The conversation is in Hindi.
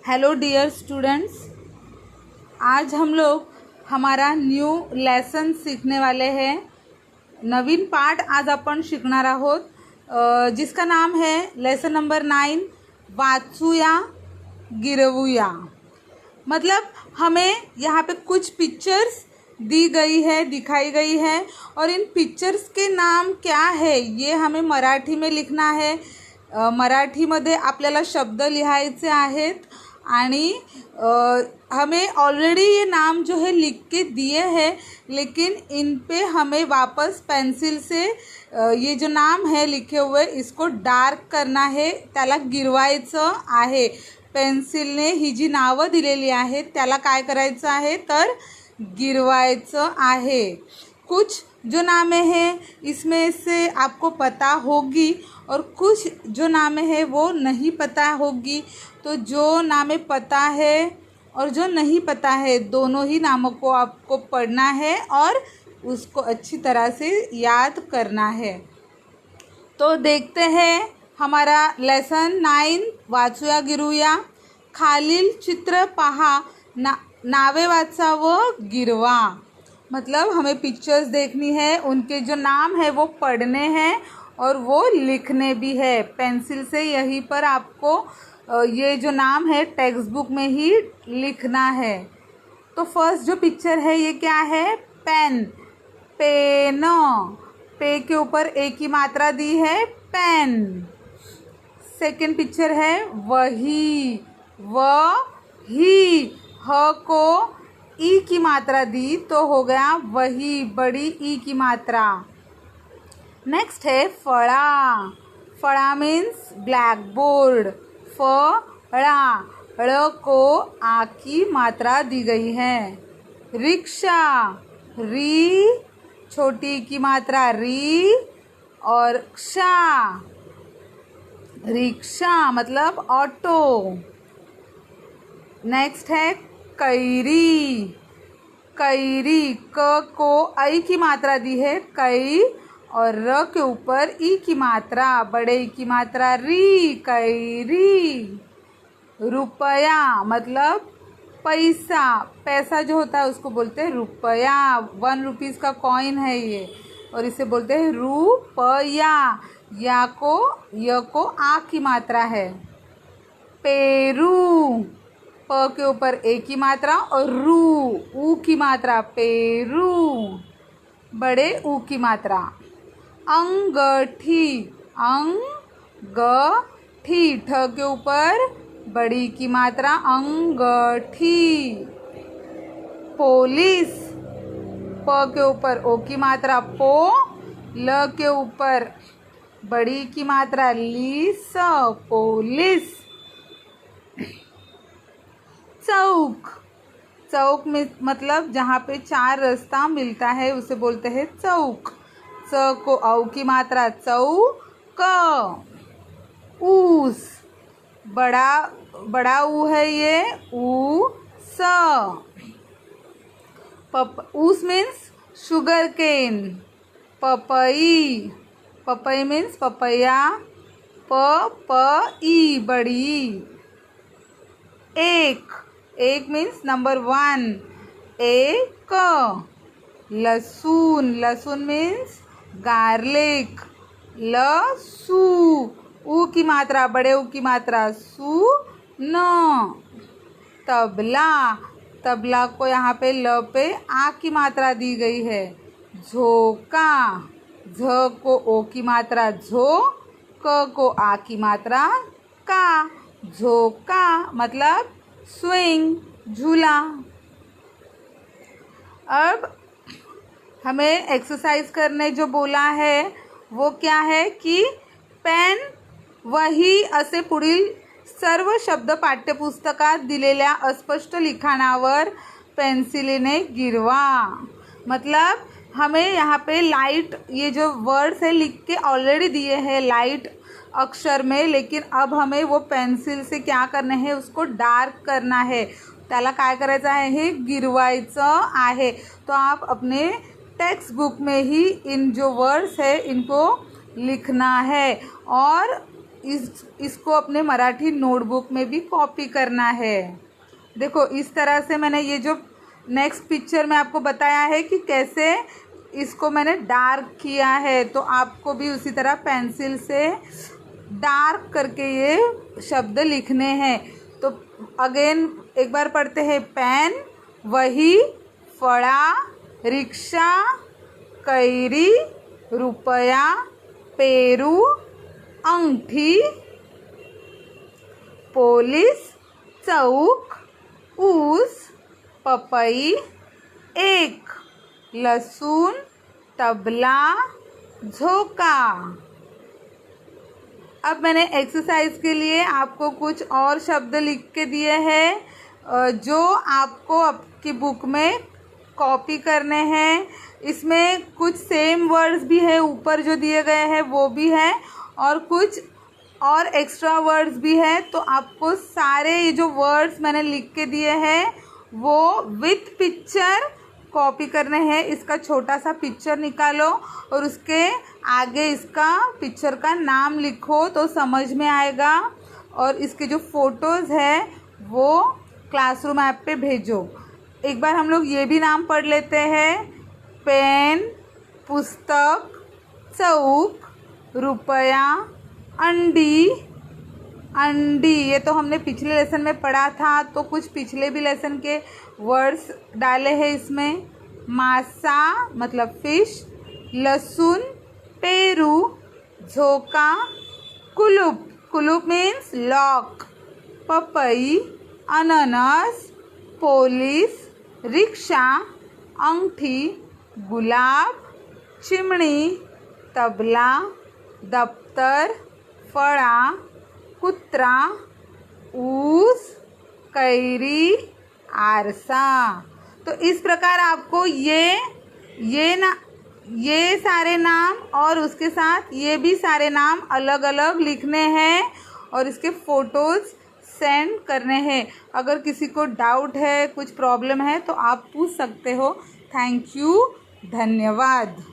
हेलो डियर स्टूडेंट्स, आज हम लोग हमारा न्यू लेसन सीखने वाले हैं। नवीन पाठ आज आपण शिकणार आहोत, जिसका नाम है लेसन नंबर 9 वाचूया गिरवूया। मतलब हमें यहाँ पे कुछ पिक्चर्स दी गई है, दिखाई गई है, और इन पिक्चर्स के नाम क्या है ये हमें मराठी में लिखना है। मराठीमध्ये आपल्याला शब्द लिहायचे आहेत आणि हमें ऑलरेडी ये नाम जो है लिख के दिए हैं, लेकिन इन पे हमें वापस पेंसिल से ये जो नाम है लिखे हुए इसको डार्क करना है, त्याला गिरवायचं आहे। पेन्सिलने ही जी नावं दिलेली आहेत त्याला काय करायचं आहे तर गिरवायचं आहे। कुछ जो नामें हैं इसमें से आपको पता होगी और कुछ जो नामें हैं वो नहीं पता होगी। तो जो नामें पता है और जो नहीं पता है दोनों ही नामों को आपको पढ़ना है और उसको अच्छी तरह से याद करना है। तो देखते हैं हमारा लेसन 9 वाचूया गिरवूया। खालील चित्र पहा, नावे वाचा व गिरवा। मतलब हमें पिक्चर्स देखनी है, उनके जो नाम है वो पढ़ने हैं और वो लिखने भी है। पेंसिल से यहीं पर आपको ये जो नाम है टेक्स्ट बुक में ही लिखना है। तो फर्स्ट जो पिक्चर है ये क्या है? Pen, pen. पे के ऊपर ए की मात्रा दी है, पेन। सेकंड पिक्चर है वही, वही। ह को ई की मात्रा दी तो हो गया वही, बड़ी ई की मात्रा। नेक्स्ट है फड़ा, फड़ा मीन्स ब्लैक बोर्ड, फड़ा। ड़ को आ की मात्रा दी गई है। रिक्शा, री छोटी की मात्रा री और क्षां, रिक्शा मतलब ऑटो। नेक्स्ट है कैरी, कैरी। क को आई की मात्रा दी है कई और र के ऊपर ई की मात्रा, बड़े ई की मात्रा री, कैरी। रुपया मतलब पैसा, पैसा जो होता है उसको बोलते हैं रुपया। 1 रुपीज़ का कॉइन है ये और इसे बोलते हैं रुपया। या को य को आ की मात्रा है। पेरू, प के ऊपर ए की मात्रा और रू ऊ की मात्रा, पेरू, बड़े ऊ की मात्रा। अंगठी, अंगठी। ठ के ऊपर बड़ी की मात्रा अंगठी। पोलिस, प के ऊपर ओ की मात्रा पो, ल के ऊपर बड़ी की मात्रा लीस, पोलिस। चौक, चौक में मतलब जहाँ पे 4 रास्ता मिलता है उसे बोलते हैं चौक। च को औ की मात्रा चौक। ऊस, बड़ा ऊ है ये, ऊस। ऊस मीन्स शुगर केन। पपई, पपई मीन्स पपैया, पपई बड़ी। एक मीन्स नंबर 1, एक। लहसुन, लहसुन मीन्स गार्लिक, लसू ऊ की मात्रा, बड़े ऊ की मात्रा सू न। तबला, तबला को यहाँ पे ल पे आ की मात्रा दी गई है। झोंका, झ को ओ की मात्रा झो, क को आ की मात्रा का, झोंका मतलब स्विंग, झूला। अब हमें एक्सरसाइज करने जो बोला है वो क्या है कि पेन, वही असे पुढील सर्व शब्द पाठ्यपुस्तकात दिलेल्या अस्पष्ट लिखाणावर पेन्सिलीने गिरवा। मतलब हमें यहाँ पे लाइट ये जो वर्ड्स है लिख के ऑलरेडी दिए हैं लाइट अक्षर में, लेकिन अब हमें वो पेंसिल से क्या करना है उसको डार्क करना है, त्याला काय करायचं आहे हे गिरवायचं आहे। तो आप अपने टेक्स्ट बुक में ही इन जो वर्ड्स है इनको लिखना है और इसको अपने मराठी नोटबुक में भी कॉपी करना है। देखो इस तरह से मैंने ये जो नेक्स्ट पिक्चर में आपको बताया है कि कैसे इसको मैंने डार्क किया है, तो आपको भी उसी तरह पेंसिल से डार्क करके ये शब्द लिखने हैं। तो अगेन एक बार पढ़ते हैं। पेन, वही, फळा, रिक्शा, कैरी, रुपया, पेरू, अंगठी, पोलीस, चौक, ऊस, पपई, एक, लहसुन, तबला, झोंका। अब मैंने एक्सरसाइज के लिए आपको कुछ और शब्द लिख के दिए हैं जो आपको आपकी बुक में कॉपी करने हैं। इसमें कुछ सेम वर्ड्स भी है, ऊपर जो दिए गए हैं वो भी है, और कुछ और एक्स्ट्रा वर्ड्स भी है। तो आपको सारे ये जो वर्ड्स मैंने लिख के दिए हैं वो विथ पिक्चर कॉपी करने हैं। इसका छोटा सा पिक्चर निकालो और उसके आगे इसका पिक्चर का नाम लिखो तो समझ में आएगा, और इसके जो फ़ोटोज़ है वो क्लासरूम ऐप पे भेजो। एक बार हम लोग ये भी नाम पढ़ लेते हैं। पेन, पुस्तक, चौक, रुपया, अंडी। अंडी ये तो हमने पिछले लेसन में पढ़ा था, तो कुछ पिछले भी लेसन के वर्ड्स डाले हैं इसमें। मासा मतलब फिश, लहसुन, पेरू, झोंका, कुलूप, कुलूप मीन्स लॉक, पपई, अनानास, पोलीस, रिक्शा, अंगठी, गुलाब, चिमणी, तबला, दफ्तर, फळा, कुत्रा, ऊस, कैरी, आरसा। तो इस प्रकार आपको ये सारे नाम और उसके साथ ये भी सारे नाम अलग अलग लिखने हैं और इसके फ़ोटोज़ सेंड करने हैं। अगर किसी को डाउट है, कुछ प्रॉब्लम है तो आप पूछ सकते हो। थैंक यू, धन्यवाद।